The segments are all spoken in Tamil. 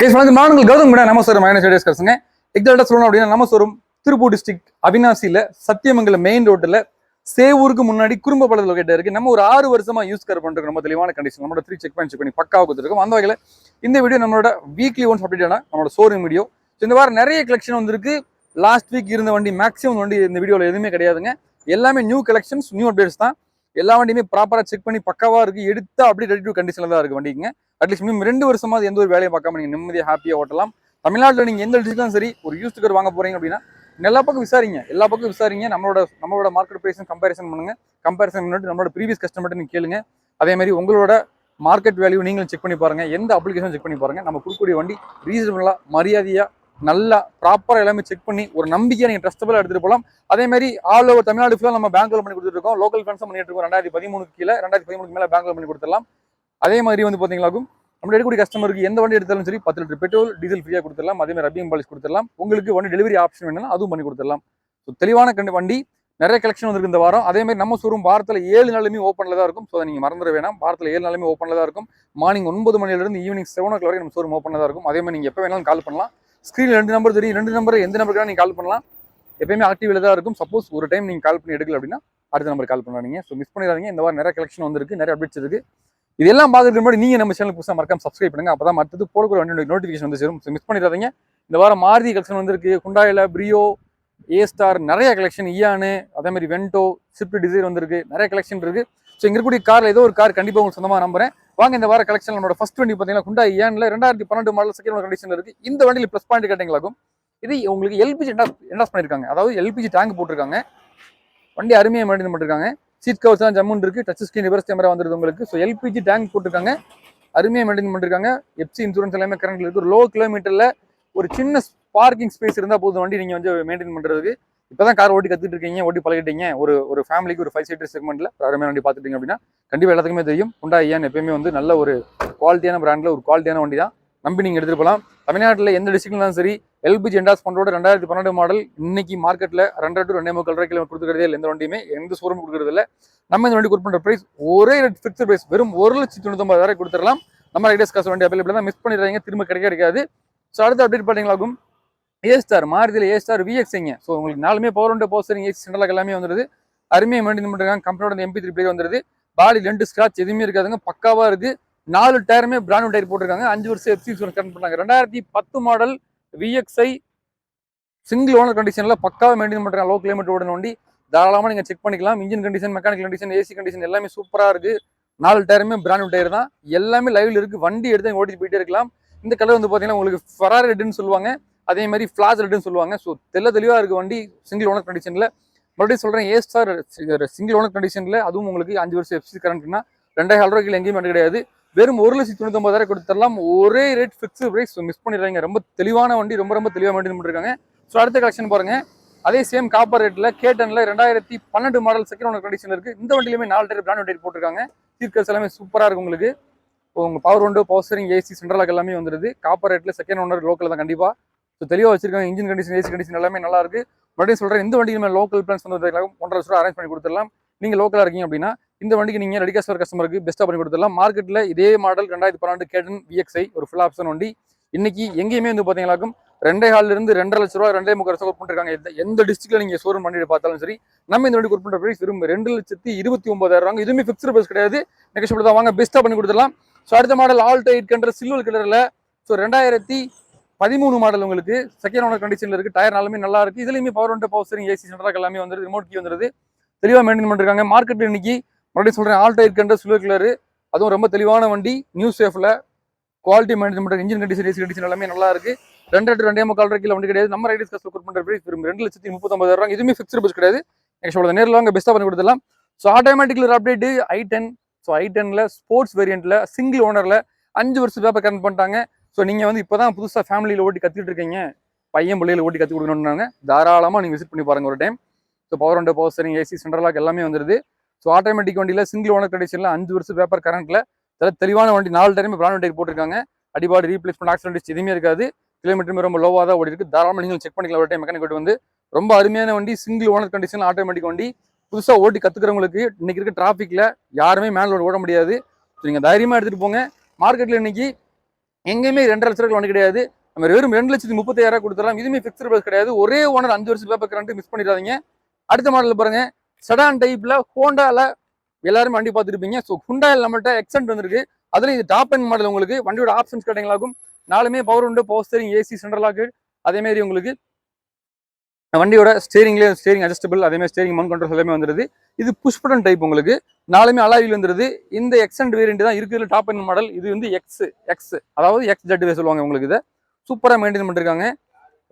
நாங்கள் கௌதம் கூட நம்ம சார் மைனஸ் கருசுங்க எக்ஸாக்டா சொல்லணும் அப்படின்னா நம்ம சோறும் திருப்பூர் டிஸ்ட்ரிக்ட் அவினாசியில சத்தியமங்கலம் மெயின் ரோட்ல சேவூருக்கு முன்னாடி குறும்ப படத்துல லொகேட் இருக்கு. நம்ம ஒரு 6 வருஷமா யூஸ் கேர் பண்றோம். நம்ம தெளிவான கண்டிஷன் நம்மளோட 3 செக் பண்ணி பக்காவா கொடுத்துருக்கோம். அந்த வகையில இந்த வீடியோ நம்மளோட வீக்லி ஒன்ஸ் அப்டேட் ஆன நம்மளோட ஷோரூம் வீடியோ. இந்த வாரம் நிறைய கலெக்ஷன் வந்திருக்கு. லாஸ்ட் வீக் இருந்த வண்டி மேக்ஸிமம் வண்டி இந்த வீடியோல எதுவுமே கிடையாதுங்க. எல்லாமே நியூ கலெக்ஷன்ஸ், நியூ அப்டேட்ஸ் தான். எல்லா வண்டியுமே ப்ராப்பரா செக் பண்ணி பக்காவா இருக்கு. எடுத்தா அப்படி ரெடி டு கண்டிஷன்ல தான் இருக்கு வண்டிங்க. அட்லீஸ்ட் மினிமம் 2 வருஷமா எந்த ஒரு வேலையை பார்க்காம நீங்க நிம்மதியாக ஹாப்பியாக ஓட்டலாம். தமிழ்நாட்டில் நீங்க எந்த டிஸ்ட்ரிக்ட்டும் சரி ஒரு யூஸ்ட் கார் வாங்க போறீங்க அப்படின்னா எல்லா பக்கம் விசாரிங்க. நம்மளோட மார்க்கெட் பிரைஸ் கம்பேரிசன் பண்ணுங்க. கம்பேரிசன் பண்ணிட்டு நம்மளோட ப்ரீவியஸ் கஸ்டமர்ட்ட நீங்க கேளுங்க. அதே மாதிரி உங்களோட மார்க்கெட் வேல்யூ நீங்களும் செக் பண்ணி பாருங்க. எந்த அப்ளிகேஷன் செக் பண்ணி பாருங்க. நம்ம கொடுக்கக்கூடிய வண்டி ரீசனபிளா, மரியாதையா, நல்லா ப்ராப்பரா எல்லாமே செக் பண்ணி ஒரு நம்பிக்கையா நீங்க ட்ரஸ்டபிளா எடுத்துட்டு போகலாம். அதே மாதிரி ஆல் ஓவர் தமிழ்நாடு ஃபுல்லா நம்ம பேங்க்ல பண்ணி கொடுத்துருக்கோம். லோக்கல் ஃபண்ட்ஸும் பண்ணிட்டு இருக்கோம். 2013 கீழே 2013 மேல பேங்க்ல பண்ணி கொடுத்துடலாம். அதே மாதிரி வந்து பாத்தீங்களாக்கும் நம்ம எடுக்கக்கூடிய கஸ்டமருக்கு எந்த வண்டி எடுத்தாலும் சரி 10 லிட்டர் பெட்ரோல் டீசல் ஃப்ரீயா கொடுத்துடலாம். அதே மாதிரி ரப்பிங் பாலிஷ் கொடுத்துடலாம். உங்களுக்கு வண்டி டெலிவரி ஆப்ஷன் வேணும்னா அதுவும் பண்ணி கொடுத்துடலாம். தெளிவான வண்டி நிறைய கலெக்ஷன் வந்திருக்கு இந்த வாரம். அதே மாதிரி நம்ம ஷோரூம் வாரத்தில் 7 நாளுமே ஓப்பன்ல தான் இருக்கும். ஸோ நீங்க மறந்துட வேணாம். வாரத்தில் 7 நாளுமே ஓப்பன்ல தான் இருக்கும். மார்னிங் 9 மணிலிருந்து ஈவினிங் 7 o'clock வரைக்கும் நம்ம ஷோரூம் ஓப்பன்ல தான் இருக்கும். அதே மாதிரி நீங்க எப்போ வேணாலும் கால் பண்ணலாம். ஸ்க்ரீனில் 2 நம்பர் தெரியும். 2 நம்பர் எந்த நம்பருக்காக நீங்க கால் பண்ணலாம். எப்பயுமே ஆக்டிவ்ல தான் இருக்கும். சப்போஸ் ஒரு டைம் நீங்க கால் பண்ணி எடுக்கல அப்படின்னா அடுத்த நம்பர் கால் பண்ணாதீங்க. ஸோ மிஸ் பண்ணிடாதீங்க. இந்த வாரம் நிறைய கலெக்ஷன் வந்திருக்கு, நிறைய அப்டேட்ஸ் இருக்கு. இதெல்லாம் பார்க்கறதுக்கு முன்னாடி நீங்க நம்ம சேனல் புதுசாக மறக்காம சப்ஸ்கிரைப் பண்ணுங்க. அப்பதான் அடுத்தது போடக்கூடிய வண்டியோட நோட்டிஃபிகேஷன் வந்து சேரும். மிஸ் பண்ணிடாதீங்க. இந்த வாரம் மாருதி கலெக்ஷன் வந்திருக்கு. ஹுண்டாயில பிரியோ, ஏ ஸ்டார், நிறைய கலெக்ஷன், இயானு, அதே மாதிரி வென்டோ, ஸ்விஃப்ட் டிசைர் வந்திருக்கு. நிறைய கலெக்ஷன் இருக்கு. ஸோ இங்க இருக்கக்கூடிய கார்ல ஏதோ ஒரு கார் கண்டிப்பா உங்களுக்கு சொந்தமா நம்புறேன். வாங்க இந்த வார கலெக்ஷன் நம்மளோட ஃபர்ஸ்ட் வண்டி பார்த்தீங்கன்னா ஹுண்டாய் இயான்ல 2012 மாடல் செகண்ட் கண்டிஷன் இருக்கு. இந்த வண்டியில் ப்ளஸ் பாயிண்ட் கேட்டீங்களாக்கும் இது உங்களுக்கு எல்பிஜி என்டாஸ் பண்ணிருக்காங்க. அதாவது எல்பிஜி டேங்க் போட்டிருக்காங்க. வண்டி அருமையாக மெயின்டைன் பண்ணிருக்காங்க. சீட் கவர்ஸ் தான் ஜம்முன் இருக்கு. டச் ஸ்கிரீன் ரிவர்ஸ் கேமரா வந்துருது உங்களுக்கு. ஸோ எல்பிஜி டேங்க் போட்டிருக்காங்க. அருமையாக மெயின்டைன் பண்ணிருக்காங்க. எஃப்சி இன்சூரன்ஸ் எல்லாமே கரண்ட் இருக்கு. லோ கிலோமீட்டர்ல ஒரு சின்ன பார்க்கிங் ஸ்பேஸ் இருந்தால் போதும் வண்டி நீங்க வந்து மெயின்டைன் பண்றதுக்கு. இப்பதான் கார் ஓட்டி கத்துட்டு இருக்கீங்க, ஓட்டி பழகிட்டீங்க, ஒரு ஃபேமிலிக்கு ஒரு 5 சீட்டர் செக்மெண்ட்ல அருமையான வண்டி பார்த்துட்டீங்க அப்படின்னா கண்டிப்பா எல்லாத்துக்குமே தெரியும் ஹுண்டாய் இயான் எப்பயுமே வந்து நல்ல ஒரு குவாலிட்டியான பிராண்ட்ல ஒரு குவாலிட்டியான வண்டி தான். நம்பி நீங்க எடுத்துட்டு போகலாம். தமிழ்நாட்டில் எந்த டிஸ்ட்ரிக்ட்லாம் சரி எல்பிஜி என்டாஸ் பண்றோட 2012 மாடல் இன்னைக்கு மார்க்கெட்ல 2 to 2.25 கிலோமீட்டர் கொடுத்துக்கிறதே இல்லை. எந்த வண்டியுமே எந்த ஷோரூம் கொடுக்குறது இல்லை. நம்ம இந்த வண்டி கொடுப்பற பிரைஸ் ஒரே ஃபிக்ஸ்ட் பிரைஸ் வெறும் 1,99,000 கொடுத்துடலாம். நம்ம ரைடர்ஸ் காசு வண்டி அவைலபிள் தான். மிஸ் பண்ணிடுறாங்க, திரும்ப கிடைக்காது. ஸோ அடுத்த அப்டேட் பார்த்தீங்களாகும் ஏ ஸ்டார் மாருதியில் ஏ ஸ்டார் விஎக்ஸ்ங்க. ஸோ உங்களுக்கு நாலுமே power window power steering AC central lock எல்லாமே வந்துருது. அருமையாக மெயின்டைன் பண்ணிருக்காங்க. கம்பெனியோட MP3 பிளேயர் வந்துருது. பாடி 2 ஸ்கிராச் எதுவுமே இருக்காதுங்க, பக்காவா இருக்கு. 4 டயருமே பிராண்ட் டயர் போட்டிருக்காங்க. 5 வருஷம் எஃப்சி இன்சூரன்ஸ் கரண்ட் பண்ணாங்க. 2010 மாடல் விஎக்ஸ்ஐ சிங்கிள் ஓனர் கண்டிஷன்ல பக்காவா மெயின்டைன் பண்றாங்க. லோ கிலோமீட்டர் ஓடுன வண்டி தாராளமா நீங்க செக் பண்ணிக்கலாம். Engine condition, mechanical condition, AC condition எல்லாமே சூப்பரா இருக்கு. 4 டயருமே பிராண்ட் டயர் தான். எல்லாமே லைவ்ல இருக்கு. வண்டி எடுத்து ஓட்டிட்டு போயிட்டே இருக்கலாம். இந்த கலர் வந்து பாத்தீங்கன்னா உங்களுக்கு ஃபெராரி ரெட்னு சொல்லுவாங்க. அதே மாதிரி ஃபிளாஷ் ரெட்னு சொல்லுவாங்க. ஸோ தெளிவா இருக்கு வண்டி சிங்கிள் ஓனர் கண்டிஷன்ல. மறுபடியும் சொல்றேன், ஏ ஸ்டார் சிங்கிள் ஓனர் கண்டிஷன்ல, அதுவும் உங்களுக்கு 5 வருஷம் எஃப்சி கரண்ட்னா 2,500 எங்கேயும் வண்டி கிடையாது. வெறும் 1,99,000 கொடுத்துடலாம். ஒரே ரேட் ஃபிக்ஸ்டு பிரைஸ். மிஸ் பண்ணிடுறாங்க. ரொம்ப தெளிவான வண்டி, ரொம்ப தெளிவாக மெயின்டைன் பண்ணிருக்காங்க. ஸோ அடுத்த கலெக்ஷன் பாருங்க. அதே சேம் காப்பர் ரேட்ல K10ல 2012 மாடல் செகண்ட் ஓனர் கண்டிஷன் இருக்கு. இந்த வண்டியிலுமே 4 டயர் பிராண்ட் டயர் போட்டிருக்காங்க. சீட்கர்ஸ் எல்லாமே சூப்பரா இருக்கு உங்களுக்கு. உங்க power window, power steering, AC central lock எல்லாமே வந்துருது. காப்பர் ரேட்ல செகண்ட் ஓனர் லோக்கல் தான் கண்டிப்பா. ஸோ தெளிவாக வச்சிருக்காங்க. இன்ஜின் கண்டிஷன், ஏசி கண்டிஷன் எல்லாமே நல்லா இருக்கு. மறுபடியும் சொல்றேன், இந்த வண்டிக்கு லோக்கல் பிளான்ஸ் வந்து 1.5 லட்சம் அரேஞ்ச் பண்ணி கொடுத்துடலாம். நீங்க லோக்கலா இருக்கீங்க அப்படின்னா இந்த வண்டிக்கு நீங்க ரெடி கேஷ் கஸ்டமருக்கு பெஸ்ட்டா பண்ணி கொடுத்துடலாம். மார்க்கெட்ல இதே மாடல் 2012 K10 VXI ஒரு ஃபுல் ஆப்ஷன் வண்டி இன்னைக்கு எங்கேயுமே வந்து பாத்தீங்கன்னாக்கும் 2.5 இருந்து 2.5 லட்ச ரூபா 2.3 லட்சம் பண்ணிருக்காங்க. எந்த டிஸ்ட்ரிக்ட்ல நீங்க ஷோரூம் பண்ணி பார்த்தாலும் சரி நம்ம இந்த வண்டி கொடுப்பற பிரைஸ் வெறும் 2,29,000. இதுவுமே ஃபிக்ஸ்டு பிரைஸ் கிடையாது, நெகோஷியபிள் தான். வாங்க பெஸ்ட்டா பண்ணி கொடுத்துடலாம். ஸோ அடுத்த மாடல் ஆல்டோ 800 சில்வர் கலர்ல. ஸோ 2013 மாடல் உங்களுக்கு செகண்ட் ஓனர் கண்டிஷன்ல இருக்கு. டயர் நாலுமே நல்லா இருக்கு. இதுலயுமே power window, power steering, AC central lock எல்லாமே வந்து ரிமோட் கீ வந்துருது. தெளிவா மெயின்டைன் பண்ணிருக்காங்க. மார்க்கெட்ல இன்னைக்கு மறுபடியும் சொல்றேன், ஆல்டோ 800 சில்வர் கலர், அதுவும் ரொம்ப தெளிவான வண்டி. நியூ சேஃப்ல குவாலிட்டி மெயின்டைன் பண்ற இன்ஜின் கண்டிஷன், ஏசி கண்டிஷன் எல்லாமே நல்லா இருக்கு. 2 to 2.25 கிலோ வண்டி கிடையாது. நம்ம ரைடர்ஸ் காசு கொடுப்பற பிரைஸ் வெறும் 2,39,000. இதுவுமே ஃபிக்ஸ்டு பிரைஸ் கிடையாது, நெக்ஸ்ட் நேரில் வாங்க பெஸ்ட்டா பண்ணி கொடுத்துடலாம். ஸோ ஆட்டோமேட்டிக்ல ஒரு அப்டேட் i10. ஸோ i10ல ஸ்போர்ட்ஸ் வேரியன்ட்ல சிங்கிள் ஓனர்ல 5 வருஷம் பேப்பர் கரண்ட் பண்ணிட்டாங்க. ஸோ நீங்க வந்து இப்பதான் புதுசா ஃபேமிலியில ஓட்டி கத்துக்கிட்டு இருக்கீங்க, பையன் பிள்ளைகளை ஓட்டி கத்து கொடுக்கணும்னாங்க, தாராளமா நீங்க விசிட் பண்ணி பாருங்க ஒரு time. So power window, power steering, AC central lock எல்லாமே வந்துருது. ஸோ ஆட்டோமேட்டிக் வண்டியில சிங்கிள் ஓனர் கண்டிஷன்ல 5 வருஷம் பேப்பர் கரண்ட்ல தெளிவான வண்டி. 4 டயருமே பிராண்ட் டயர் போட்டிருக்காங்க. அடிபாடு, ரீப்ளேஸ்மெண்ட், ஆக்சிடென்ட் எதுவுமே இருக்காது. கிலோமீட்டருமே ரொம்ப லோவா தான் ஓடி இருக்கு. தாராளமா நீங்க செக் பண்ணிக்கலாம் ஒரு டைம். மெக்கானிக் வந்து ரொம்ப அருமையான வண்டி, சிங்கிள் ஓனர் கண்டிஷன்ல ஆட்டோமேட்டிக் வண்டி. புதுசா ஓட்டி கத்துக்கிறவங்களுக்கு இன்னைக்கு இருக்க டிராபிக்ல யாருமே மேல ஓட முடியாது. நீங்க தைரியமா எடுத்துட்டு போங்க. மார்க்கெட்ல இன்னைக்கு எங்கேயுமே 2,50,000 வண்டி கிடையாது. நம்ம வெறும் 2,35,000 கொடுத்துடலாம். இதுவுமே ஃபிக்ஸ்டு பிரைஸ் கிடையாது. ஒரே ஓனர் 5 வருஷம் பேப்பர் கரண்ட், மிஸ் பண்ணிடாதீங்க. அடுத்த மாடல் பாருங்க, செடான் டைப்ல ஹோண்டால எல்லாரும் வண்டி பார்த்துருப்பீங்க. ஸோ ஹுண்டாயில் நம்மள்ட்ட எக்ஸென்ட் வந்திருக்கு. அதுல இது டாப் எண்ட் மாடல். உங்களுக்கு வண்டியோட ஆப்ஷன்ஸ் கேட்டீங்களாகும். நாலுமே பவர் உண்டு, power steering, AC, central lock. அதே மாதிரி உங்களுக்கு வண்டியோட ஸ்டேரிங் அட்ஜஸ்டபிள், அதே மாதிரி ஸ்டேரிங் மவுண்ட் கண்ட்ரோல் எல்லாமே வந்துருது. இது புஷ் பட்டன் டைப். உங்களுக்கு நாலுமே அலாயில் வந்துருது. இந்த எக்ஸென்ட் வேரியன்ட் தான் இருக்குதுல டாப் எண்ட் மாடல். இது வந்து எக்ஸ் அதாவது எக்ஸ் ஜெட் சொல்லுவாங்க. உங்களுக்கு இதை சூப்பராக மெயின்டைன் பண்ணிருக்காங்க.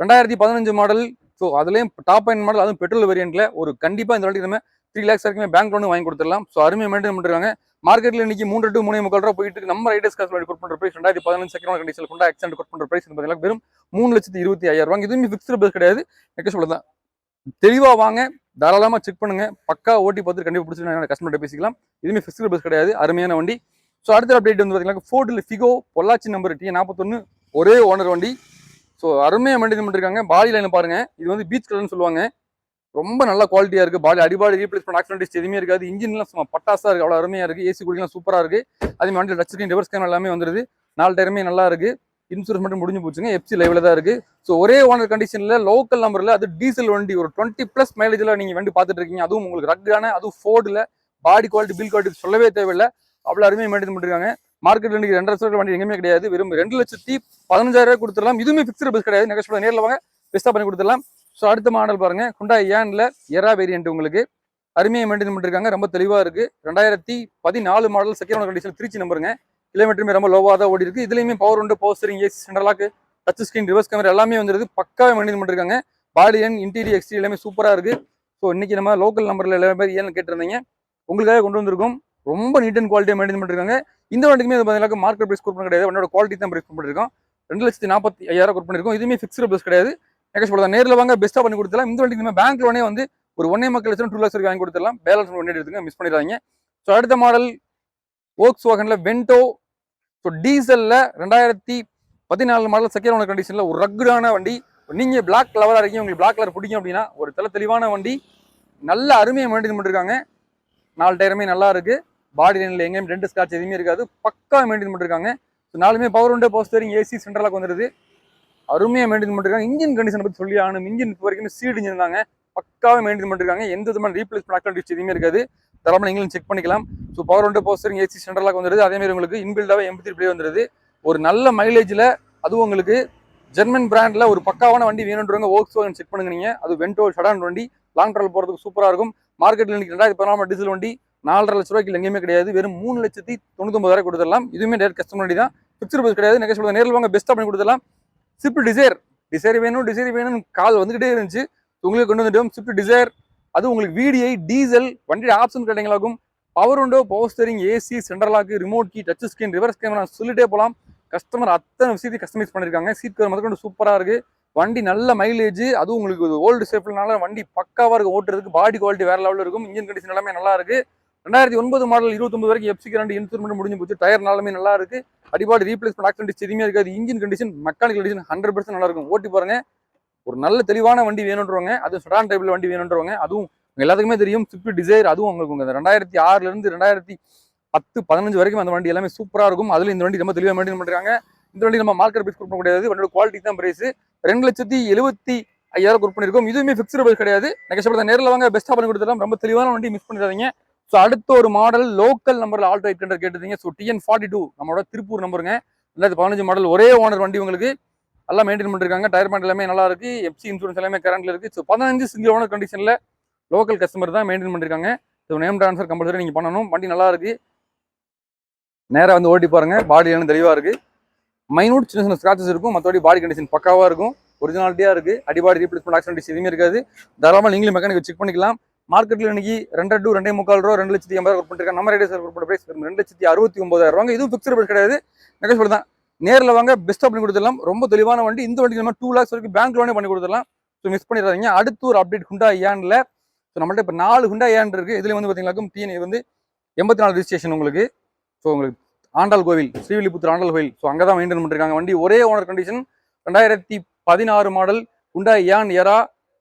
2015 மாடல். ஸோ அதுலேயும் டாப் எண்ட் மாடல், அதுவும் பெட்ரோல் வேரியன்ட்ல ஒரு கண்டிப்பாக இந்த வண்டி நம்ம 3 lakhs வரைக்கும் பேங்க் லோன் வாங்கி கொடுத்துடலாம். ஸோ அருமையாக மெயின்டைன் பண்ணிருக்காங்க. மார்க்கெட்ல இன்னைக்கு 3 to 3.25 ரூபா போயிட்டு இருக்கு. நம்ம ரைடர்ஸ் காசு கொட் பண்ற பிரைஸ் 2015 செகண்ட் கண்டிஷன் கொண்டா எக்ஸென்ட் கொட் பண்ற பிரைஸ் பார்த்தீங்கன்னா வெறும் 3,25,000. இதுவுமே ஃபிக்ஸ்டு பிரைஸ் கிடையாது. நெகோஷியபிள் தான். தெளிவா வாங்க, தாராளமா செக் பண்ணுங்க. பக்கா ஓட்டி பார்த்து கண்டிப்பா பிடிச்சிருந்தா கஸ்டமர்கிட்ட பேசிக்கலாம். இதுவுமே ஃபிக்ஸ்டு பிரைஸ் கிடையாது. அருமையான வண்டி. ஸோ அடுத்த அப்டேட் வந்து பார்த்தீங்கன்னா ஃபோர்டில் ஃபிகோ பொள்ளாச்சி நம்பர் T41 ஒரே ஓனர் வண்டி. ஸோ அருமையாக மெயின்டைன் பண்ணிருக்காங்க. பாடி லைன் பாருங்க, இது வந்து பீச் கலர்னு சொல்லுவாங்க. ரொம்ப நல்ல குவாலிட்டியா இருக்கு. பாடி அடிபாடி ரீப்ளேஸ்மெண்ட் ஆக்சிடென்ட் எதுவுமே இருக்காது. இன்ஜின்லாம் சும்மா பட்டாசா இருக்கு, அவ்வளோ அருமையா இருக்கு. ஏசி குடிக்கலாம் சூப்பரா இருக்கு. அதே மாதிரி டச் ஸ்கிரீன், ரிவர்ஸ் கேமரா எல்லாமே வந்துருது. 4 டயருமே நல்லா இருக்கு. இன்சூரன்ஸ் மட்டும் முடிஞ்சு போச்சுங்க. எஃப்சி லைவ்ல தான் இருக்கு. ஸோ ஒரே ஓனர் கண்டிஷன்ல லோக்கல் நம்பர்ல, அது டீசல் வண்டி, ஒரு 20+ மைலேஜ்ல நீங்க வண்டி பார்த்துட்டு இருக்கீங்க. அதுவும் உங்களுக்கு ரக்கான, அதுவும் ஃபோர்டுல பாடி குவாலிட்டி, பில் குவாலிட்டி சொல்லவே தேவையில்லை. அவ்வளோ அருமையாக மெயின்டைன் பண்ணிருக்காங்க. மார்க்கெட்ல இன்னைக்கு 2,50,000 வண்டி எங்கேயுமே கிடையாது. வெறும் 2,15,000 கொடுத்துடலாம். இதுவுமே ஃபிக்ஸ்டு பிரைஸ் கிடையாது. நெகோஷியபிள். நேரில் வாங்க, பெஸ்டா பண்ணி கொடுத்துடலாம். ஸோ அடுத்த மாடல் பாருங்க, ஹுண்டாய் ஏன்ல எரா வேரியன்ட். உங்களுக்கு அருமையாக மெயின்டைன் பண்ணிருக்காங்க. ரொம்ப தெளிவா இருக்கு. 2014 model, second owner condition, Trichy நம்பருங்க. கிலோமீட்டருமே ரொம்ப லோவாக தான் ஓடி இருக்கு. இதுலயுமே பவர் உண்டு, power steering, AC, central lock, touch screen, reverse camera எல்லாமே வந்துருது. பக்காவே மெயின்டைன் பண்ணிருக்காங்க. பாடி அண்ட் இன்டீரியர் எக்ஸ்டீரியர் எல்லாமே சூப்பரா இருக்கு. ஸோ இன்னைக்கு நம்ம லோக்கல் நம்பர்ல எல்லா பேர் ஏன்னு கேட்டிருந்தீங்க, உங்களுக்காக கொண்டு வந்திருக்கோம். ரொம்ப நீட் அண்ட் குவாலிட்டியாக மெயின்டைன் பண்ணிருக்காங்க. இந்த வண்டிக்குமே பார்த்தீங்கன்னா மார்க்கெட் பிரைஸ் கொடுப்பது கிடையாது. வண்டியோட குவாலிட்டி தான் பிரைஸ் பண்ணிருக்கோம். 2,45,000 கொடுத்து பண்ணிருக்கோம். இதுவுமே ஃபிக்ஸ்டு பிரைஸ் கிடையாது. நெகோஷியபிள் தான். நேரில் வாங்க, பெஸ்ட்டாக பண்ணி கொடுத்துலாம். இந்த வண்டிக்கு நம்ம பேங்க் லோனே வந்து ஒரு 1.25 லட்சம் 2 lakhs வரைக்கும் வாங்கி கொடுத்துடலாம். பேலன்ஸ் வண்டி எடுத்துங்க, மிஸ் பண்ணிடாதீங்க. ஸோ அடுத்த மாடல் வோக்ஸ்வாகன்ல வென்டோ. ஸோ டீசல்ல 2014 மாடல், செகண்ட் ஓனர் கண்டிஷன்ல ஒரு ரக்குடான வண்டி. நீங்க பிளாக் கலரா இருக்கீங்க, உங்களுக்கு பிளாக் கலர் பிடிக்கும் அப்படின்னா ஒரு தெளிவான வண்டி. நல்ல அருமையை மெயின்டைன் பண்ணிருக்காங்க. 4 டயருமே நல்லா இருக்கு. பாடி லைன்ல எங்கேயும் ரெண்டு ஸ்காட்ச் எதுவுமே இருக்காது. பக்கா மெயின்டைன் பண்ணிருக்காங்க. நாலுமே பவர் உண்டு, power steering, AC, central lock வந்துருது. அருமையாக மெயின்டைன் பண்ணிருக்காங்க. இன்ஜின் கண்டிஷனை பற்றி சொல்லி ஆகணும். இன்ஜின் இப்போ வரைக்கும் சீடு இன்ஜின் தாங்க. பக்காவே மெயின்டைன் பண்ணிருக்காங்க. எந்த விதமான ரீப்ளேஸ்மெண்ட் ஆக்டிவிட்டிஸ் எதுவுமே இருக்காது. தரமான நீங்களும் செக் பண்ணிக்கலாம். ஸோ பவர் உண்டு, power steering, AC, central lock வந்துருது. அதே மாதிரி உங்களுக்கு இன்பில்டாவே 83 பிளே வந்துருது. ஒரு நல்ல மைலேஜ்ல, அதுவும் உங்களுக்கு ஜெர்மன் பிராண்ட்ல ஒரு பக்காவான வண்டி வேணுன்றவங்க வோக்ஸ்வாகன் செக் பண்ணுங்க. நீங்க அது வென்டோ செடான் வண்டி, லாங் டிராவல் போறதுக்கு சூப்பரா இருக்கும். மார்க்கெட்ல இன்னைக்கு 2014 டீசல் வண்டி 4.5 லட்ச ரூபாய்க்கு எங்கேயுமே கிடையாது. வெறும் 3,99,000 கொடுத்துடலாம். இதுவுமே டேரக்ட் கஸ்டமர் வண்டி தான். ஃபிக்ஸ்டு பிரைஸ் கிடையாது. நெகோஷியபிள். நேரில் வாங்க, பெஸ்ட்டாக பண்ணி கொடுத்துடலாம். ஸ்விஃப்ட் டிசைர் வேணும் கால் வந்துகிட்டே இருந்துச்சு. உங்களுக்கு கொண்டு வந்துட்டோம் ஸ்விஃப்ட் டிசைர். அது உங்களுக்கு VDI டீசல் வண்டியோட ஆப்ஷன் கேட்டீங்களாகும். பவர் உண்டோ, power steering, AC, central lock, remote key, touch screen, reverse camera சொல்லிட்டே போகலாம். கஸ்டமர் அத்தனை விஷயத்தையும் கஸ்டமைஸ் பண்ணிருக்காங்க. சீட் கவர் முதற்கொண்டு சூப்பரா இருக்கு. வண்டி நல்ல மைலேஜ், அதுவும் உங்களுக்கு ஓல்டு ஷேப்லனால வண்டி பக்காவா இருக்கு ஓட்டுறதுக்கு. பாடி குவாலிட்டி வேற லெவலில் இருக்கும். இன்ஜின் கண்டிஷன் எல்லாமே நல்லா இருக்கு. 2009 மாடல் 29 வரைக்கும் எஃப்சி கரண்ட், இன்சூரன்ஸ் முடிஞ்சு போச்சு. டயர் நாலுமே நல்லா இருக்கு. அடிபாடி ரீப்ளேஸ்மெண்ட் ஆக்சிடென்ட் எதுவுமே இருக்காது. இன்ஜின் கண்டிஷன், மெக்கானிக்கல் கண்டிஷன் 100% நல்லா இருக்கும். ஓட்டி பாருங்க. ஒரு நல்ல தெளிவான வண்டி வேணுன்றவங்க, அதுவும் செடான் டைப்ல வண்டி வேணுன்றவங்க, அதுவும் எல்லாத்துக்குமே தெரியும் ஸ்விஃப்ட் டிசைர். அதுவும் உங்களுக்கு 2006 இருந்து 2010-15 வரைக்கும் அந்த வண்டி எல்லாமே சூப்பரா இருக்கும். அதுல இந்த வண்டி ரொம்ப தெளிவாக மெயின்டைன் பண்றாங்க. இந்த வண்டி நம்ம மார்க்கெட் பிரைஸ் கொடுக்க முடியாது. வண்டியோட குவாலிட்டி தான் பிரைஸ். 2,75,000 கொடுத்து பண்ணிருக்கோம். இதுவுமே ஃபிக்ஸ்டு பிரைஸ் கிடையாது. நெகோஷியபிள் தான். நேரில் வாங்க, பெஸ்ட்டாக பண்ணி கொடுத்துடலாம். ரொம்ப தெளிவான வண்டி, மிஸ் பண்ணிடாதீங்க. ஸோ அடுத்த ஒரு மாடல் லோக்கல் நம்பர்ல ஆல்டோ 800 கேட்டுருந்தீங்க. ஸோ TN42 நம்மளோட திருப்பூர் நம்பருங்க. 2015 மாடல் ஒரே ஓனர் வண்டி. உங்களுக்கு நல்லா மெயின்டைன் பண்ணிருக்காங்க. டயர் பேண்ட் எல்லாமே நல்லா இருக்கு. எஃப்சி இன்சூரன்ஸ் எல்லாமே கரண்ட்ல இருக்கு. ஸோ 15 சிங்கிள் ஓனர் கண்டிஷன்ல லோக்கல் கஸ்டமர் தான் மெயின்டைன் பண்ணிருக்காங்க. ஸோ நேம் ட்ரான்ஸ்ஃபர் கம்பல்சரி நீங்க பண்ணணும். வண்டி நல்லா இருக்கு. நேராக வந்து ஓட்டி பாருங்க. பாடி எல்லாம் தெளிவா இருக்கு. மைனூட் சின்ன சின்ன ஸ்கிராச்சஸ் இருக்கும். மற்றபடி பாடி கண்டிஷன் பக்காவா இருக்கும். ஒரிஜினாலிட்டியா இருக்கு. அடிபாடி ரீப்ளேஸ்மெண்ட் ஆக்சிடென்ட் எதுவுமே இருக்காது. தாராளமாக நீங்களும் மெக்கானிக் செக் பண்ணிக்கலாம். மார்க்கெட்ல இன்னைக்கு 2 to 2.25 ரூபா 2,80,000 பண்ணிருக்காங்க. நம்ம ரேடியோ கொடுத்த பிரைஸ் 2,69,000. இதுவும் ஃபிக்ஸ்டு பிரைஸ் கிடையாது. நெகோஷியபிள் தான். நேரில் வாங்க, பெஸ்ட்டாக பண்ணி கொடுத்துடலாம். ரொம்ப தெளிவான வண்டி. இந்த வண்டிக்கு நம்ம 2 lakhs வரைக்கும் பேங்க் லோனே பண்ணி கொடுத்துடலாம். ஸோ மிஸ் பண்ணிடாதீங்க. அடுத்து ஒரு அப்டேட் ஹுண்டாய் ஏன்ல. ஸோ நம்மள்ட்ட இப்போ 4 ஹுண்டாய் ஏன் இருக்கு. இதுல வந்து பார்த்தீங்கன்னா TN வந்து 84 ரிஜிஸ்ட்ரேஷன் உங்களுக்கு. ஸோ உங்களுக்கு ஆண்டாள் கோவில், ஸ்ரீவில்லிபுத்தூர் ஆண்டாள் கோவில். ஸோ அங்கே தான் மெயின்டைன் பண்ணிருக்காங்க. வண்டி ஒரே ஓனர் கண்டிஷன். 2016 மாடல் ஹுண்டாய் ஏன் எரா.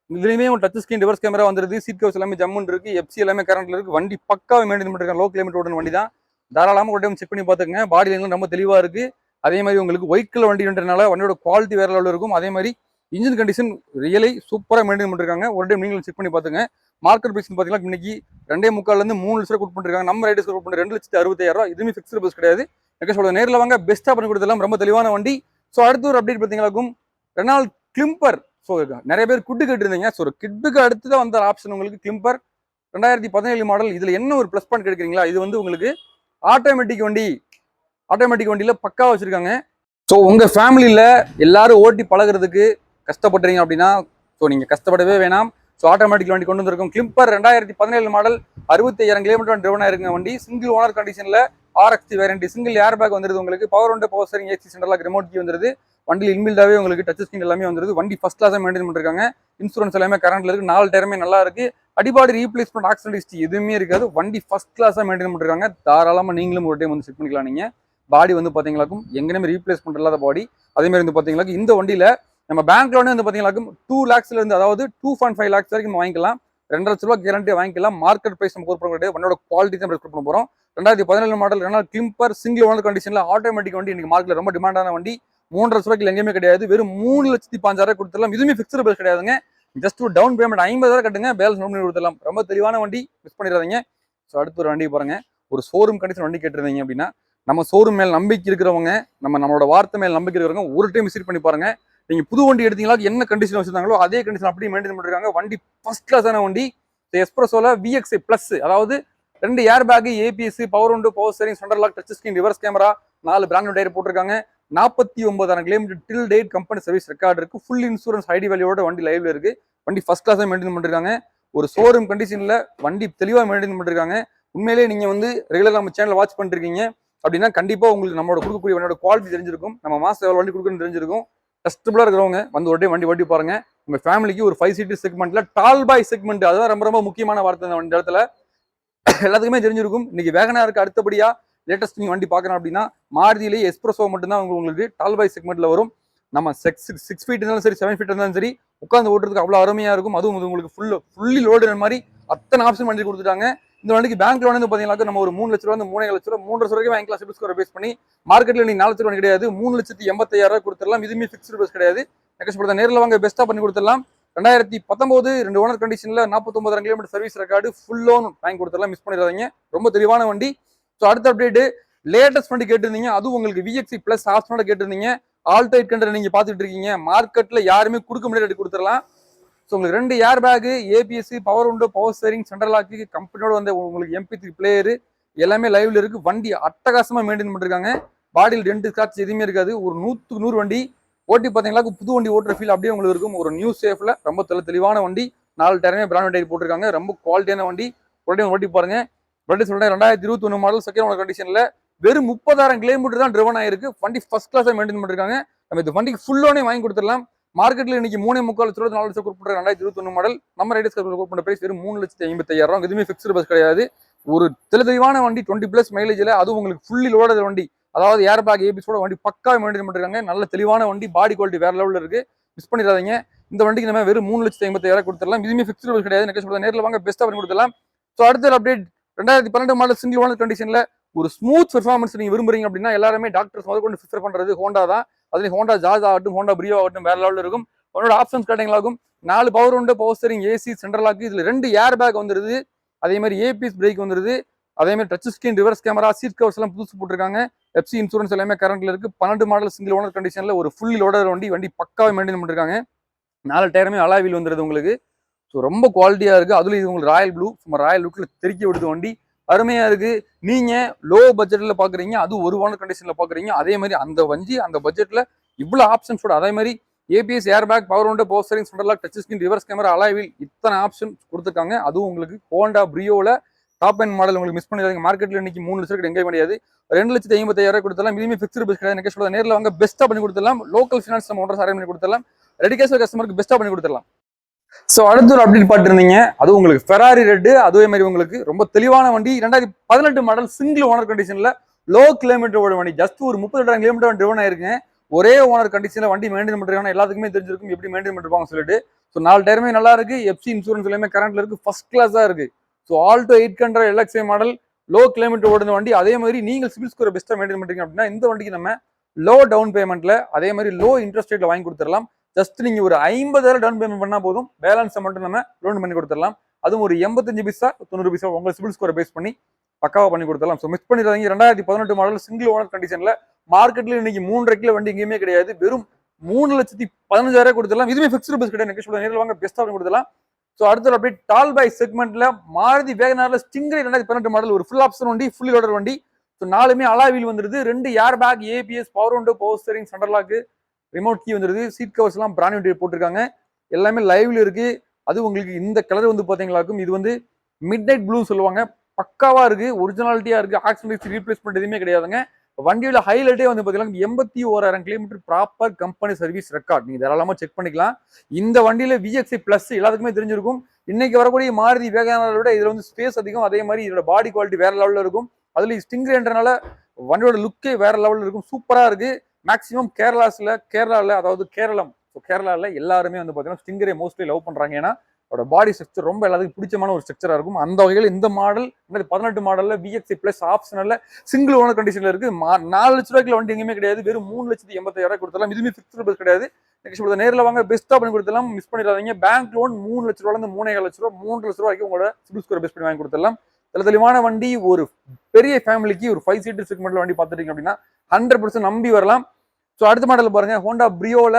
இதுலயுமே ஒரு டச் ஸ்கிரீன், ரிவர்ஸ் கேமரா வந்துருது. சீட் கவர்ஸ் எல்லாமே ஜம்முன் இருக்கு. எஃப்சி எல்லாமே கரண்ட்ல இருக்கு. வண்டி பக்காவை மெயின்டைன் பண்ணிருக்காங்க. லோ கிலோமீட்டர் ஓடுன வண்டி தான். தாராளமாக ஒரு டைம் செக் பண்ணி பார்த்துக்கங்க. பாடி லைன்லாம் ரொம்ப தெளிவா இருக்கு. அதே மாதிரி உங்களுக்கு ஒயிட் கலர் வண்டின்றனால வண்டியோட குவாலிட்டி வேற லெவலில் இருக்கும். அதே மாதிரி இன்ஜின் கண்டிஷன் ரியலி சூப்பராக மெயின்டைன் பண்ணிருக்காங்க. ஒரு டைம் நீங்களும் செக் பண்ணி பார்த்துங்க. மார்க்கெட் பிரைஸ் பார்த்தீங்கன்னா இன்னைக்கு 2.25 3 லட்சம் கொடுத்து பண்ணிருக்காங்க. நம்ம ரைடர்ஸ் கொடுத்து பண்ணி 2,65,000. இதுவுமே ஃபிக்ஸ்டு பஸ் கிடையாது. எனக்கு சொல்ல நேரில் வாங்க, பெஸ்ட்டாக பண்ணி கொடுத்தலாம். ரொம்ப தெளிவான வண்டி. ஸோ அடுத்து ஒரு அப்டேட் பார்த்தீங்களாக்கும் ரெனால்ட் கிளிம்பர். ஸோ நிறைய பேர் குட்டு கேட்டுருந்தீங்க. ஸோ கிட்டுக்கு அடுத்து தான் வந்த ஆப்ஷன் உங்களுக்கு கிளிம்பர் 2017 மாடல். இதில் என்ன ஒரு ப்ளஸ் பாயிண்ட் கிடைக்கிறீங்களா, இது வந்து உங்களுக்கு ஆட்டோமேட்டிக் வண்டி. ஆட்டோமேட்டிக் வண்டியில் பக்கா வச்சிருக்காங்க. ஸோ உங்கள் ஃபேமிலியில் எல்லாரும் ஓட்டி பழகிறதுக்கு கஷ்டப்படுறீங்க அப்படின்னா ஸோ நீங்கள் கஷ்டப்படவே வேணாம். ஸோ ஆட்டோமேட்டிக் வண்டி கொண்டு வந்திருக்கும். கிளிம்பர் 2017 மாடல் 65,000 கிலோமீட்டர் ட்ரிவன் ஆயிருங்க வண்டி. சிங்கிள் ஓனர் கண்டிஷனில் RXT variant. Single air bag வந்துருது உங்களுக்கு. Power window, power steering, AC central lock, remote key வந்துருது. வண்டியில் இன்பில்டாவே உங்களுக்கு டச் ஸ்கிரீன் எல்லாமே வந்துருது. வண்டி ஃபர்ஸ்ட் கிளாஸாக மெயின்டைன் பண்ணிருக்காங்க. இன்சூரன்ஸ் எல்லாமே கரண்ட்ல இருக்கு. 4 டயருமே நல்லா இருக்கு. அடிபாடி ரீப்ளேஸ்மெண்ட், ஆக்சிடென்ட் ஹிஸ்ட்ரி எதுவுமே இருக்காது. வண்டி ஃபர்ஸ்ட் கிளாஸாக மெயின்டைன் பண்ணிருக்காங்க. தாராளமாக நீங்களும் ஒரு டைம் வந்து செக் பண்ணிக்கலாம். நீங்க பாடி வந்து பாத்தீங்களாக்கும் எங்கேயுமே ரீப்ளேஸ்மெண்ட் இல்லாத பாடி. அதே மாதிரி வந்து பாத்தீங்களாக்கும் இந்த வண்டியில நம்ம பேங்க் லோனே வந்து பாத்தீங்களாக்கும் 2 lakhsல இருந்து, அதாவது 2.5 lakhs வரைக்கும் வாங்கிக்கலாம். 2 லட்ச ரூபாய் கேரண்டி வாங்கிக்கலாம். மார்க்கெட் பிரைஸ் நம்ம கோட் கிடையாது. வண்டியோட குவாலிட்டி தான் கோட் பண்ண போறோம். 2017 model Renault Climber single owner கண்டிஷன்ல ஆட்டோமேட்டிக் வண்டி. இன்னைக்கு மார்க்கெட்ல ரொம்ப டிமாண்டான வண்டி. 3.5 லட்ச ரூபாய்க்கு எங்கேயுமே கிடையாது. வெறும் 3,05,000 கொடுத்துடலாம். இதுவுமே ஃபிக்ஸ்டு பிரைஸ் கிடையாதுங்க. ஜஸ்ட் ஒரு டவுன் பேமெண்ட் 50,000 கட்டுங்க, பேலன்ஸ் பண்ணி கொடுத்துடலாம். ரொம்ப தெளிவான வண்டி, மிஸ் பண்ணிடாதீங்க. ஸோ அடுத்து ஒரு வண்டி பாருங்க. ஒரு ஷோரூம் கண்டிஷன் வண்டி கேட்டிருந்தீங்க அப்படின்னா, நம்ம ஷோரூம் மேல் நம்பிக்கை இருக்கிறவங்க, நம்மளோட வார்த்தை மேல் நம்பிக்கை இருக்கிறவங்க ஒரு டைம் விசிட் பண்ணி பாருங்க. நீங்க புது வண்டி எடுத்தீங்களா, என்ன கண்டிஷன் வச்சிருந்தாங்களோ அதே கண்டிஷன் அப்படியே மெயின்டைன் பண்ணிருக்காங்க. வண்டி ஃபர்ஸ்ட் கிளாஸான வண்டி. எஸ்பிரஸோல VXI பிளஸ், அதாவது 2 air bag, ABS, power window, power steering, centre lock, touch screen, reverse camera, 4 brand tyre போட்டிருக்காங்க. 49,000 kilometre till date company service record இருக்கு. ஃபுல் இன்சூரன்ஸ் ஐடி வேல்யூவோட வண்டி லைவ்ல இருக்கு. வண்டி ஃபர்ஸ்ட் கிளாஸா மெயின்டைன் பண்ணிருக்காங்க. ஒரு ஷோரூம் கண்டிஷன்ல வண்டி தெளிவா மெயின்டைன் பண்ணிருக்காங்க. உண்மையிலேயே நீங்க வந்து ரெகுலர் நம்ம சேனல் வாட்ச் பண்ணிருக்கீங்க அப்படின்னா கண்டிப்பா உங்களுக்கு நம்மளோட கொடுக்கக்கூடிய வண்டியோட குவாலிட்டி தெரிஞ்சிருக்கும். நம்ம மாசம் எவ்வளவு வண்டி கொடுக்கணும்னு தெரிஞ்சிருக்கும். டஸ்டபிளா இருக்கிறவங்க வந்து ஒரு டைம் வண்டி பாருங்க. உங்க ஃபேமிலிக்கு ஒரு 5 சீட்டர் செக்மெண்ட்ல டால் பாய் செக்மெண்ட், அதுதான் ரொம்ப ரொம்ப முக்கியமான வார்த்தை இந்த இடத்துல. எல்லாத்துக்குமே தெரிஞ்சிருக்கும். இன்னைக்கு வேகனாருக்கு அடுத்தபடியா லேட்டஸ்ட் நீங்க வண்டி பாக்கணும் அப்படின்னா மாருதியிலேயே எஸ்பிரஸோ மட்டும் தான் உங்களுக்கு டால் பாய் செக்மெண்ட்ல வரும். நம்ம 6 ஃபீட் இருந்தாலும் சரி, 7 ஃபீட் இருந்தாலும் சரி, உட்காந்து ஓட்டுறதுக்கு அவ்வளவு அருமையா இருக்கும். அதுவும் உங்களுக்கு ஃபுல்லி லோடு மாதிரி அத்தனை ஆப்ஷன் வண்டி கொடுத்துட்டாங்க. இந்த வண்டிக்கு பேங்க் லோன் வந்து பாத்தீங்கன்னா நம்ம ஒரு 3 லட்ச ரூபா, 3.5 லட்ச ரூபா, 3 லட்ச ரூபாய்க்கு வாங்கிக்கலாம். சிபில் ஸ்கோர் பேஸ் பண்ணி மார்க்கெட்ல நீங்க 4 லட்ச ரூபா கிடையாது, 3,85,000 கொடுத்துடலாம். இதுவுமே ஃபிக்ஸ்டு பஸ் கிடையாது. நெக்ஸ்ட் நேரில் வாங்க, பெஸ்ட்டா பண்ணி கொடுத்துடலாம். 2019 2 ஓனர் கண்டிஷன்ல 49,000 kilometre service record, full loan வாங்கி கொடுத்துடலாம். மிஸ் பண்ணிடாதீங்க. ரொம்ப தெளிவான வண்டி. ஸோ அடுத்த அப்டேட் லேட்டஸ்ட் வண்டி கேட்டிருந்தீங்க. அதுவும் உங்களுக்கு VXI பிளஸ் ஆப்ஷனோட கேட்டிருந்தீங்க. ஆல்டோ 800 நீங்க பாத்துட்டு இருக்கீங்க. மார்க்கெட்ல யாருமே கொடுக்க முடியாது, கொடுத்துடலாம். ஸோ உங்களுக்கு 2 air bag, ABS, power window, power steering, central lock, கம்பெனியோட வந்து உங்களுக்கு MP3 பிளேயர் எல்லாமே லைவ்ல இருக்கு. வண்டி அட்டகாசமா மெயின்டைன் பண்ணிருக்காங்க. பாடியில் 2 ஸ்கிராட்ச் எதுவுமே இருக்காது. ஒரு 100க்கு 100 வண்டி ஓட்டி பாத்தீங்களா புது வண்டி ஓட்டுற ஃபீல் அப்படியே உங்களுக்கு இருக்கும். ஒரு நியூ சேஃப்ல ரொம்ப தெளிவான வண்டி. 4 டயருமே பிராண்ட் டயர் போட்டிருக்காங்க. ரொம்ப குவாலிட்டியான வண்டி. ஒரு ஓட்டி பாருங்க. வண்டி சொல்றேன் 2021 மாடல் செகண்ட் ஓனர் கண்டிஷன்ல வெறும் 30,000 கிலோமீட்டர் தான் ட்ரிவன் ஆயிருக்கு. வண்டி ஃபர்ஸ்ட் கிளாஸா மெயின்டைன் பண்ணிருக்காங்க. நம்ம இந்த வண்டிக்கு ஃபுல் லோனே வாங்கி கொடுத்துடலாம். மார்க்கெட்ல இன்னைக்கு 3.25 லட்ச ரூபா, 4 லட்சம் கொடுப்போம். 2021 மாடல் நம்ம ரைடர்ஸ் கொடுப்போம் பிரைஸ் வெறும் 3,55,000. இதுவுமே ஃபிக்ஸ்டு பஸ் கிடையாது. ஒரு தெளிவான வண்டி, 20+ மைலேஜ்ல, அதுவும் உங்களுக்கு ஃபுல்லி லோடட் வண்டி. அதாவது ஏர் பேக், ABS வண்டி பக்கா மெயின்டைன் பண்ணிருக்காங்க. நல்ல தெளிவான வண்டி. பாடி குவாலிட்டி வேற லெவல்ல இருக்கு. மிஸ் பண்ணிடாதீங்க. இந்த வண்டிக்கு நம்ம வெறும் 3,55,000 கொடுத்துடலாம். இதுவுமே ஃபிக்ஸ்டு பஸ் கிடையாது. நெக்ஸ்ட் நேரில் வாங்க, பெஸ்ட்டா பண்ணி கொடுத்துடலாம். ஸோ அடுத்த அப்டேட் 2012 மாடல் சிங்கிள் ஓனர் கண்டிஷன்ல ஒரு ஸ்மூத் பெர்ஃபார்மன்ஸ் நீங்க விரும்புறீங்க அப்படின்னா எல்லாருமே டாக்டர்ஸ் முதற்கொண்டு ப்ரிஃபர் பண்றது ஹோண்டா தான். அதுலேயும் ஹோண்டா ஜாஸ் ஆகட்டும், ஹோண்டா பிரியோ ஆகட்டும், வேற லெவலில் இருக்கும். உன்னோட ஆப்ஷன்ஸ் கேட்டீங்களாகும் 4 பவர் உண்டு, power steering, AC, central lock, இதுல 2 ஏர் பேக் வந்துருது. அதே மாதிரி ABS பிரேக் வந்துருது. அதே மாதிரி touch screen, reverse camera, seat covers எல்லாம் புதுசு போட்டிருக்காங்க. FC இன்சூரன்ஸ் எல்லாமே கரண்ட்ல இருக்கு. 12 மாடல் சிங்கிள் ஓனர் கண்டிஷன்ல ஒரு ஃபுல்லி லோடர் வண்டி பக்காவே மெயின்டைன் பண்ணிருக்காங்க. 4 டயருமே அலாய் வீல் வந்துருது உங்களுக்கு. ஸோ ரொம்ப குவாலிட்டியா இருக்கு. அதுல இது உங்களுக்கு ராயல் ப்ளூ, சும்மா ராயல் லுக்ல தெறிக்கி விடுது வண்டி. அருமையா இருக்கு. நீங்க லோ பட்ஜெட்ல பாக்குறீங்க, அது ஒரு ஓனர் கண்டிஷன்ல பாக்குறீங்க. அதே மாதிரி அந்த வண்டி அந்த பட்ஜெட்ல இவ்வளவு ஆப்ஷன்ஸோட, அதே மாதிரி ABS, air bag, power window, power steering, central lock, touch screen, reverse camera, alloy wheel, இத்தனை ஆப்ஷன் கொடுத்துருக்காங்க. அதுவும் உங்களுக்கு ஹோண்டா பிரியோல டாப் எண்ட் மாடல். உங்களுக்கு மிஸ் பண்ணிடாதீங்க. மார்க்கெட்ல இன்னைக்கு 3 லட்சம் எங்கே கிடையாது. 2,55,000 கொடுத்தலாம். இதுவுமே ஃபிக்ஸ்டு பஸ் கிடையாது. நெக்ஸ்ட் நேரில் வாங்க, பெஸ்ட்டா பண்ணி கொடுத்துடலாம். லோக்கல் ஃபினான்ஸ் நம்ம ஓனர்ஸ் அரேஞ்ச் பண்ணி கொடுத்துடலாம். ரெடிகேஷன் கஸ்டமருக்கு பெஸ்ட்டா பண்ணி கொடுத்துடலாம். ஸோ அடுத்த ஒரு அப்டேட் பார்த்துருந்தீங்க. அது உங்களுக்கு ஃபெராரி ரெட். அதே மாதிரி உங்களுக்கு ரொம்ப தெளிவான வண்டி. 2018 மாடல் சிங்கிள் ஓனர் கண்டிஷன்ல லோ கிலோமீட்டர் ஓட வண்டி. ஜஸ்ட் ஒரு 38,000 கிலோமீட்டர் ட்ரிவன் ஆயிருக்கேன். ஒரே ஓனர் கண்டிஷன்ல வண்டி மெயின்டைன் பண்ணிருக்காங்க. எல்லாத்துக்குமே தெரிஞ்சிருக்கும் எப்படி மெயின்டைன் பண்ணிருப்பாங்க சொல்லிட்டு. ஸோ 4 டயருமே நல்லா இருக்கு. FC இன்சூரன்ஸ் எல்லாமே கரண்ட்ல இருக்கு. ஃபர்ஸ்ட் கிளாஸா இருக்கு. So Alto 800 LXI model low kilometre ஓடுன வண்டி. அதே மாதிரி நீங்கள் சிபில் ஸ்கோர் பெஸ்ட்டா மெயின்டைன் பண்றீங்க அப்படின்னா இந்த வண்டிக்கு நம்ம லோ டவுன் பேமெண்ட்ல அதே மாதிரி லோ இன்ட்ரெஸ்ட் ரேட்ல வாங்கி கொடுத்துடலாம். ஜஸ்ட் நீங்க ஒரு 50,000 டவுன் பேமெண்ட் பண்ணா போதும், பேலன்ஸை மட்டும் நம்ம லோன் பண்ணி கொடுத்துடலாம். அதுவும் ஒரு 85 பைசா 90 பைசா உங்க சிபில் ஸ்கோரை பேஸ் பண்ணி பக்காவா பண்ணி கொடுத்துடலாம். ஸோ மிஸ் பண்ணிடாதீங்க. 2018 மாடல் சிங்கிள் ஓனர் கண்டிஷன்ல மார்க்கெட்ல இன்னைக்கு 3.5 கிலோ வண்டி எங்கேயுமே கிடையாது. வெறும் 3,15,000 கொடுத்துடலாம். இதுவுமே ஃபிக்ஸ்டு பஸ் கிடையாது. நேரில் வாங்க பெஸ்ட்டாக பண்ணி கொடுத்துடலாம். ஸோ அடுத்த அப்படியே டால் பை செக்மெண்ட்ல மாருதி வேகனார்ல ஸ்டிங்கர் 2018 மாடல் ஒரு ஃபுல் ஆப்ஷன் வண்டி, ஃபுல்லி லோடர் வண்டி. ஸோ நாலுமே அலாவில் வந்துருது. 2 air bag, ABS, power window, power steering, centre lock, remote key வந்துருது. சீட் கவர்ஸ் எல்லாம் பிராண்ட் நியூ போட்டிருக்காங்க. எல்லாமே லைவ்ல இருக்கு. அது உங்களுக்கு இந்த கலர் வந்து பாத்தீங்களாக்கும் இது வந்து மிட் நைட் ப்ளூ சொல்லுவாங்க. பக்காவா இருக்கு, ஒரிஜினாலிட்டியா இருக்கு. ஆக்சிடென்ட் ரீப்ளேஸ்மெண்ட் எதுவுமே கிடையாதுங்க. வண்டியோட ஹைலைட்டே வந்து பாத்தீங்கன்னா 81,000 kilometre proper company service record. நீங்க தாராளமா செக் பண்ணிக்கலாம். இந்த வண்டியில VXI பிளஸ் எல்லாத்துக்குமே தெரிஞ்சிருக்கும். இன்னைக்கு வரக்கூடிய மாருதி வேகனாரை விட இதுல வந்து ஸ்பேஸ் அதிகம். அதே மாதிரி இதோட பாடி குவாலிட்டி வேற லெவல்ல இருக்கும். அதுல ஸ்டிங்கர்ன்றனால வண்டியோட லுக்கே வேற லெவல்ல இருக்கும். சூப்பரா இருக்கு. மேக்சிமம் கேரளால அதாவது கேரளால எல்லாருமே வந்து பாத்தீங்கன்னா ஸ்டிங்கரை மோஸ்ட்லி லவ் பண்றாங்க. ஏன்னா அதோட பாடி ஸ்ட்ரக்சர் ரொம்ப எல்லாத்துக்கும் பிடிச்சமான ஒரு ஸ்ட்ரக்சரா இருக்கும். அந்த வகையில் இந்த மாடல் 18 மாடல்ல VXI பிளஸ் ஆப்ஷனல்ல சிங்கிள் ஓனர் கண்டிஷன்ல இருக்கு. 4 லட்ச ரூபாய்க்கு வண்டி எங்கேயுமே கிடையாது. வெறும் 3,80,000 கொடுத்தலாம். இதுவுமே ஃபிக்ஸ்டு பஸ் கிடையாது. நெக்ஸ்ட் நேரில் வாங்க பெஸ்ட்டா பண்ணி கொடுத்தலாம். மிஸ் பண்ணிடாதீங்க. பேங்க் லோன் 3 லட்ச ரூபாயில இருந்து 3,5 லட்ச ரூபா 3 லட்ச ரூபாய்க்கு உங்களோட சிபில் ஸ்கோர் பெஸ்ட் பண்ணி வாங்கி கொடுத்துடலாம். தெளிவான வண்டி. ஒரு பெரிய ஃபேமிலிக்கு ஒரு 5 சீட்டர் செக்மெண்ட்ல வண்டி பார்த்துட்டீங்க அப்படின்னா 100% நம்பி வரலாம். ஸோ அடுத்த மாடல் பாருங்க, ஹோண்டா பிரியோல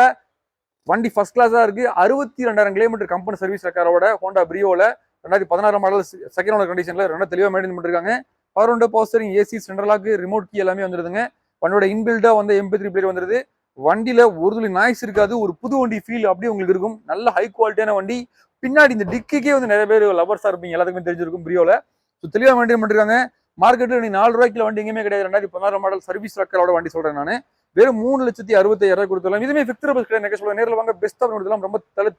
வண்டி ஃபர்ஸ்ட் கிளாஸா இருக்கு. 62,000 கிலோமீட்டர் கம்பெனி சர்வீஸ் ரெக்கார்டோட ஹோண்டா பிரியோல 2016 மாடல் செகண்ட் ஓனர் கண்டிஷன்ல ரொம்ப தெளிவா மெயின்டைன் பண்ணிருக்காங்க. Power window, power steering, AC, central lock, remote key எல்லாமே வந்துருதுங்க. வண்டியோட இன்பில்டா வந்து MP3 பிளேயர் வந்துருது. வண்டியில ஒரு துளி நாய்ஸ் இருக்காது. ஒரு புது வண்டி ஃபீல் அப்படியே உங்களுக்கு இருக்கும். நல்ல ஹை குவாலிட்டியான வண்டி. பின்னாடி இந்த டிக்கிக்கே வந்து நிறைய பேர் லவர்ஸா இருப்பீங்க, எல்லாத்துக்குமே தெரிஞ்சிருக்கும் பிரியோல. ஸோ தெளிவா மெயின்டைன் பண்ணிருக்காங்க. மார்க்கெட்ல நீ 4 ரூபாய்க்கு வண்டி எங்கேயுமே கிடையாது. 2016 மாடல் சர்வீஸ் ரெக்கார்டோட வண்டி சொல்றேன் நான். வெறும் 3,65,000 கொடுத்துடலாம். இதுவுமே ஃபிக்ஸ்டு பஸ் கிடையாது. நேரில் வாங்க பெஸ்ட்டாக கொடுத்துடலாம். ரொம்ப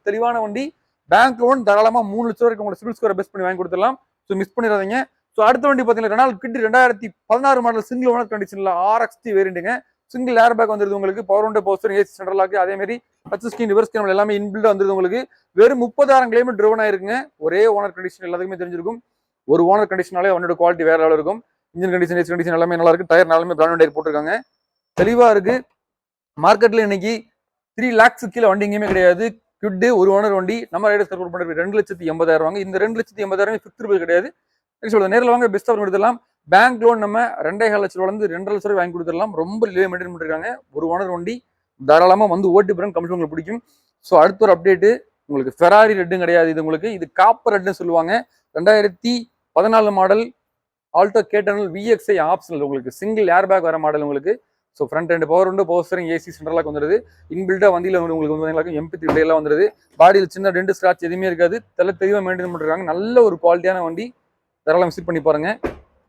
தெளிவான வண்டி. பேங்க் லோன் தாராளமா 3 லட்சம் வரைக்கும் உங்களோட சிபில் ஸ்கோரை பெஸ்ட் பண்ணி வாங்கி கொடுத்துடலாம். ஸோ மிஸ் பண்ணிடாதீங்க. ஸோ அடுத்த வண்டி பார்த்தீங்கன்னா Renault Kwid 2016 model single owner கண்டிஷன்ல RXT வேரியண்ட்டுங்க. சிங்கிள் ஏர் பேக் வந்துருது உங்களுக்கு. Power window, power steering, AC, central lock, அதே மாதிரி டச் ஸ்கிரீன், ரிவர்ஸ் கேமரா எல்லாமே இன்பில்டா வந்துருது உங்களுக்கு. வெறும் 30,000 கிலோமீட்டர் ட்ரிவன் ஆயிருக்குங்க. ஒரே ஓனர் கண்டிஷன் எல்லாத்துக்குமே தெரிஞ்சிருக்கும். ஒரு ஓனர் கண்டிஷனாலே வண்டியோட குவாலிட்டி வேற லெவல் இருக்கும். இன்ஜின் கண்டிஷன், ஏசி கண்டிஷன் எல்லாமே நல்லா இருக்கு. டயர் நாலுமே பிராண்ட் டயர் போட்டிருக்காங்க. தெளிவா இருக்கு. மார்க்கெட்ல இன்னைக்கு 3 lakhs கீழே வண்டி எங்கேயுமே கிடையாது. கிட் ஒரு ஓனர் வண்டி நம்ம ரைடர்ஸ் கன்வெர்ட் பண்றது 2,80,000 வாங்க. இந்த 2,80,000 ஃபிக்ஸ்டு பஸ் கிடையாது. நேரில் வாங்க பெஸ்ட்டாக பண்ணி கொடுத்துடலாம். பேங்க் லோன் நம்ம 2,5 லட்ச ரூபாயில இருந்து 2,5 லட்ச ரூபாய் வாங்கி கொடுத்துடலாம். ரொம்ப லிவ் மெயின்டைன் பண்ணிருக்காங்க. ஒரு ஓனர் வண்டி தாராளமா வந்து ஓட்டி பிறகு கமிஷன் உங்களுக்கு பிடிக்கும். ஸோ அடுத்த ஒரு அப்டேட் உங்களுக்கு ஃபெராரி ரெட்டும் கிடையாது. இது உங்களுக்கு இது காப்பர் ரெட்னு சொல்லுவாங்க. 2014 மாடல் ஆல்டோ கேட்டனல் VXI ஆப்ஷனல் உங்களுக்கு சிங்கிள் ஏர் பேக் வர மாடல் உங்களுக்கு. ஸோ ஃப்ரண்ட் ரெண்டு power window, power steering, AC, central lock வந்துருது. இன்பில்டா வண்டியில் உங்களுக்கு வந்து MP3 பிளேயர்லாம் வந்துருது. பாடியில் சின்ன டென்ட் ஸ்கிராட்ச் எதுவுமே இருக்காது. தெளிவாக மெயின்டைன் பண்ணிருக்காங்க. நல்ல ஒரு குவாலிட்டியான வண்டி. தாராளமாக விசிட் பண்ணி பாருங்க.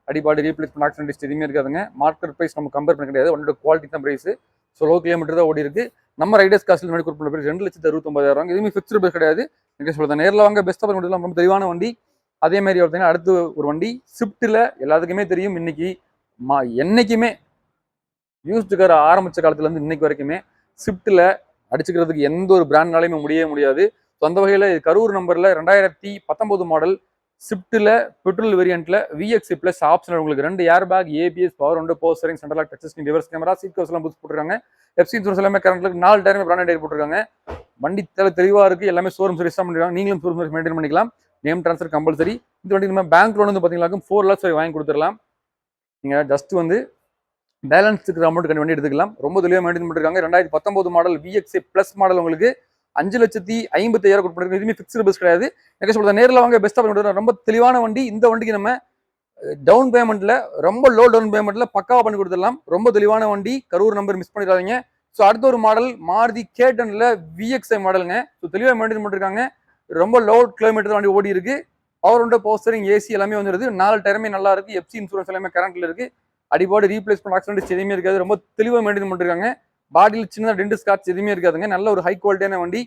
அடிபாடி ரீப்ளேஸ்மெண்ட் ஆக்சிடென்ட் எதுவுமே இருக்காதுங்க. மார்க்கெட் பிரைஸ் நம்ம கம்பேர் பண்ண கிடையாது. வண்டியோட குவாலிட்டி தான் பிரைஸ். ஸோ லோ கிலோமீட்டர் தான் ஓடி இருக்கு. நம்ம ரைடர்ஸ் காஸ்ட்ல மேடி கொடுப்போம் பிரைஸ் 2,69,000. இதுவுமே ஃபிக்ஸ்டு பிரைஸ் கிடையாது. சொல்லுங்க நேரில் வாங்க பெஸ்ட்டாக பண்ணி கொடுக்கலாம். ரொம்ப தெளிவான வண்டி. அதே மாதிரி பார்த்தீங்கன்னா அடுத்து ஒரு வண்டி ஸ்விஃப்ட்ல எல்லாத்துக்குமே தெரியும். இன்னைக்கு என்னைக்குமே யூஸ்டு கார் ஆரம்பிச்ச காலத்துல இருந்து இன்னைக்கு வரைக்குமே ஸ்விஃப்ட்ல அடிச்சுக்கிறதுக்கு எந்த ஒரு பிராண்ட்னாலையுமே முடியவே முடியாது. ஸோ அந்த வகையில் கரூர் நம்பர்ல 2019 மாடல் ஸ்விஃப்ட்ல பெட்ரோல் வேரியன்ட்ல VXI பிளஸ் ஆப்ஷனல் உங்களுக்கு 2 air bag, ABS, power window, power steering, central lock, touch screen, reverse camera, seat covers எல்லாம் புதுசு போட்டுருக்காங்க. FC இன்சூரன்ஸ் எல்லாமே கரண்ட்ல 4 டயருமே பிராண்டட் டயர் போட்டுருக்காங்க. வண்டி தெளிவா இருக்கு. எல்லாமே ஷோரூம் சர்வீஸ் தான் பண்ணிருக்காங்க. நீங்களும் ஷோரூம் சர்வீஸ் மெயின்டைன் பண்ணிக்கலாம். Name transfer compulsory. இந்த வண்டி நம்ம பேங்க் லோன் வந்து பாத்தீங்கன்னா 4 lakhs வரை வாங்கி கொடுத்துடலாம். நீங்க ஜஸ்ட் வந்து பேலன்ஸ் இருக்கிற அமௌண்ட் வண்டி எடுத்துக்கலாம். ரொம்ப தெளிவாக மெயின்டைன் பண்ணிருக்காங்க. 2019 மாடல் VXI பிளஸ் மாடல் உங்களுக்கு 5,50,000 கொடுத்துருக்காங்க. இதுவுமே ஃபிக்ஸ்டு பஸ் கிடையாது. நேரில் வாங்க பெஸ்ட்டாக பண்ணி ரொம்ப தெளிவான வண்டி. இந்த வண்டிக்கு நம்ம டவுன் பேமெண்ட்ல ரொம்ப லோ டவுன் பேமெண்ட்ல பக்காவா பண்ணி கொடுத்துடலாம். ரொம்ப தெளிவான வண்டி. கரூர் நம்பர் மிஸ் பண்ணிடாதீங்க. ஸோ அடுத்த ஒரு மாடல் மாருதி கேட்டன்ல VXI மாடலுங்க. ஸோ தெளிவாக மெயின்டைன் பண்ணிருக்காங்க. ரொம்ப லோ கிலோமீட்டர் வண்டி ஓடி இருக்கு. Power window, power steering, AC எல்லாமே வந்துருது. 4 டயருமே நல்லா இருக்கு. FC இன்சூரன்ஸ் எல்லாமே கரண்ட்ல இருக்கு. அடிபாடு ரீப்ளேஸ்மெண்ட் ஆக்சிடென்ட் எதுவுமே இருக்காது. ரொம்ப தெளிவாக மெயின்டைன் பண்ணிருக்காங்க. பாடியில் சின்னதாக டென்ட் ஸ்கிராட்ச் எதுவுமே இருக்காதுங்க. நல்ல ஒரு ஹை குவாலிட்டியான வண்டி.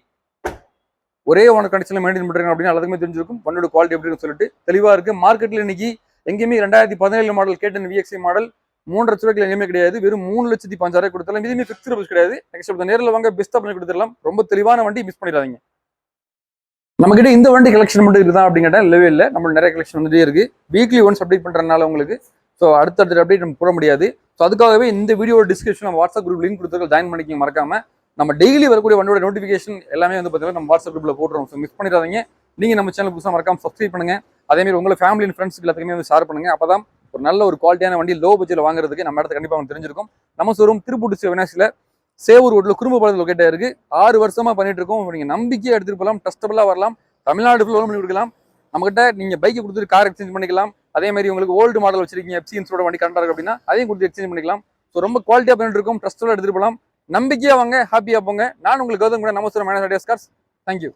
ஒரே ஓனர் கண்டிஷன்ல மெயின்டைன் பண்றாங்க அப்படின்னு எல்லாத்துக்குமே தெரிஞ்சிருக்கும். வண்டியோட குவாலிட்டி எப்படின்னு சொல்லிட்டு தெளிவா இருக்கு. மார்க்கெட்ல இன்னைக்கு எங்கேயுமே 2017 மாடல் கேட்டன் VXI மாடல் 3 லட்ச ரூபாய்க்கு எங்கேயுமே கிடையாது. வெறும் 3,05,000 கொடுத்துடலாம். இதுவுமே ஃபிக்ஸ்டு பஸ் கிடையாது. நேரில் வாங்க பெஸ்ட்டாக பண்ணி கொடுத்துடலாம். ரொம்ப தெளிவான வண்டி. மிஸ் பண்ணிடாதீங்க. நம்ம கிட்ட இந்த வண்டி கலெக்ஷன் மட்டும் இருக்குதா அப்படின்னு கேட்டா இல்லவே இல்லை. நம்ம நிறைய கலெக்ஷன் வந்துட்டே இருக்கு. வீக்லி ஒன்ஸ் அப்டேட் பண்றதுனால உங்களுக்கு ஸோ அடுத்தடுத்த அப்டேட் நம்ம போட முடியாது. ஸோ அதுக்காகவே இந்த வீடியோட டிஸ்கிரிப்ஷன் நம்ம வாட்ஸ்அப் குரூப் லிங்க் கொடுத்துருக்க ஜாயின் பண்ணிக்க மறக்காம. நம்ம டெய்லி வரக்கூடிய வண்டியோட நோட்டிஃபிகேஷன் எல்லாமே வந்து பார்த்தீங்கன்னா நம்ம வாட்ஸ்அப் குரூப்ல போட்டுருவோம். ஸோ மிஸ் பண்ணிடாதீங்க. நீங்க நம்ம சேனல் புதுசாக மறக்காம சப்ஸ்கிரைப் பண்ணுங்க. அதே மாதிரி உங்களை ஃபேமிலி அண்ட் ஃப்ரெண்ட்ஸ்க்கு எல்லாத்துக்குமே வந்து ஷேர் பண்ணுங்க. அப்பதான் ஒரு நல்ல ஒரு குவாலிட்டியான வண்டி லோ பட்ஜெட்ல வாங்குறதுக்கு நம்ம இடத்துல கண்டிப்பாக அவங்க தெரிஞ்சிருக்கும். நம்ம ஷோரூம் திருப்பூர் டிஸ்ட்ரிக்ட் அவினாசியில் சேவூர் ரோட்ல குறும்பபாளையம் லொகேட் ஆயிருக்கு. 6 வருஷமா பண்ணிட்டு இருக்கோம். நீங்க நம்பிக்கையா எடுத்துட்டு போகலாம், ட்ரஸ்டபிளா வரலாம், தமிழ்நாடு ஃபுல்லாக பண்ணி கொடுக்கலாம். நம்மகிட்ட நீங்க பைக்கை கொடுத்துட்டு கார் எக்ஸ்சேஞ்ச் பண்ணிக்கலாம். அதே மாதிரி உங்களுக்கு ஓல்டு மாடல் வச்சிருக்கீங்க, எஃப்சி இன்சூரோட வண்டி கரெக்டாக இருக்கு அப்படின்னா அதையும் கொடுத்து எக்ஸ்சேஞ்ச் பண்ணிக்கலாம். ஸோ ரொம்ப குவாலிட்டியா பண்ணிட்டு இருக்கோம், ட்ரஸ்டபிளா எடுத்துட்டு போகலாம். நம்பிக்கையா வாங்க, ஹாப்பியா போங்க. நான் உங்களுக்கு கௌதம் கூட நம்ம மைனஸ் ஐடியாஸ் கார்ஸ். தேங்க்யூ.